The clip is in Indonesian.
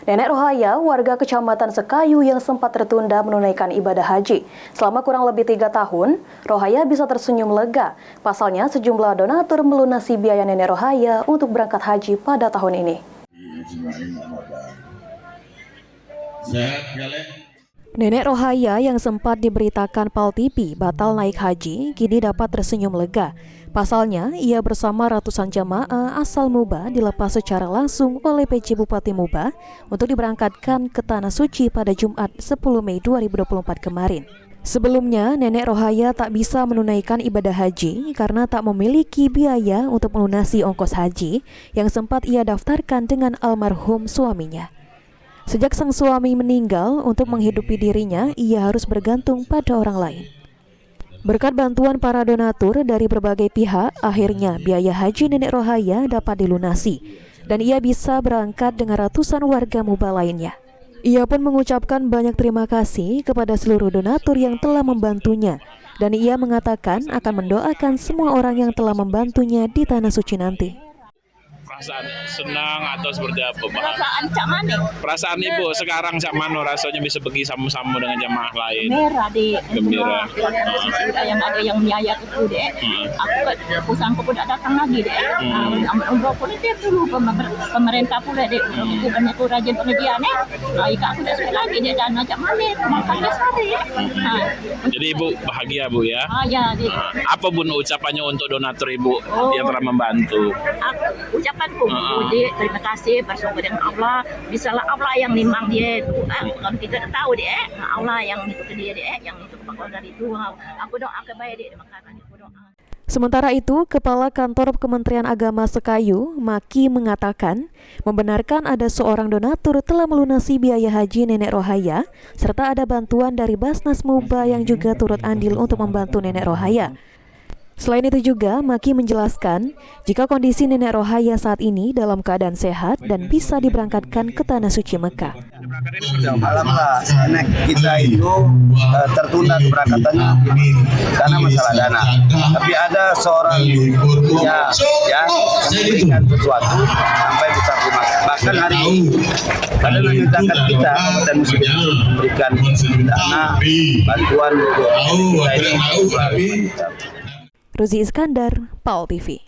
Nenek Rohaya, warga Kecamatan Sekayu yang sempat tertunda menunaikan ibadah haji. Selama kurang lebih 3 tahun, Rohaya bisa tersenyum lega. Pasalnya, sejumlah donatur melunasi biaya Nenek Rohaya untuk berangkat haji pada tahun ini. Nenek Rohaya yang sempat diberitakan Pal TV batal naik haji, kini dapat tersenyum lega. Pasalnya, ia bersama ratusan jamaah asal Muba dilepas secara langsung oleh PJ Bupati Muba untuk diberangkatkan ke Tanah Suci pada Jumat 10 Mei 2024 kemarin. Sebelumnya, Nenek Rohaya tak bisa menunaikan ibadah haji karena tak memiliki biaya untuk melunasi ongkos haji yang sempat ia daftarkan dengan almarhum suaminya. Sejak sang suami meninggal, untuk menghidupi dirinya, ia harus bergantung pada orang lain. Berkat bantuan para donatur dari berbagai pihak, akhirnya biaya haji Nenek Rohaya dapat dilunasi, dan ia bisa berangkat dengan ratusan warga Muba lainnya. Ia pun mengucapkan banyak terima kasih kepada seluruh donatur yang telah membantunya, dan ia mengatakan akan mendoakan semua orang yang telah membantunya di Tanah Suci nanti. Perasaan senang atau seperti apa, Pak? Perasaan Cak Mane. Perasaan Ibu sekarang Cak Mano rasanya bisa pergi sama-sama dengan jamaah lain. Gembira deh. Gembira. Yang ada yang biaya itu deh. Aku sangka pun tak datang lagi deh. Umroh pun dia dulu pemerintah pula deh. Bukannya aku rajin pengajian deh. Ika aku tak suka lagi dia dana Cak Mane. Makanya sekali ya. Jadi Ibu bahagia Bu ya? Ya. Apa Bun ucapannya untuk donatur Ibu yang telah membantu? Ucapanku, terima kasih bersyukur dengan Allah. Bisalah Allah yang nimang dia itu. Kalau kita tak tahu dia, Allah yang itu ke dia yang itu bakal dari itu. Aku doa kebaik dia makanya aku doa. Sementara itu, Kepala Kantor Kementerian Agama Sekayu, Maki, mengatakan membenarkan ada seorang donatur telah melunasi biaya haji Nenek Rohaya, serta ada bantuan dari Basnas Muba yang juga turut andil untuk membantu Nenek Rohaya. Selain itu juga, Maki menjelaskan jika kondisi Nenek Rohaya saat ini dalam keadaan sehat dan bisa diberangkatkan ke Tanah Suci Mekah. Alhamdulillah, nenek kita itu tertunda keberangkatannya karena masalah dana. Tapi ada seorang yang memberikan sesuatu sampai bisa bermaksud. Bahkan hari ini pada zakat kita dan muslim memberikan dana bantuan untuk kita ini. Ruzi Iskandar, Pal TV.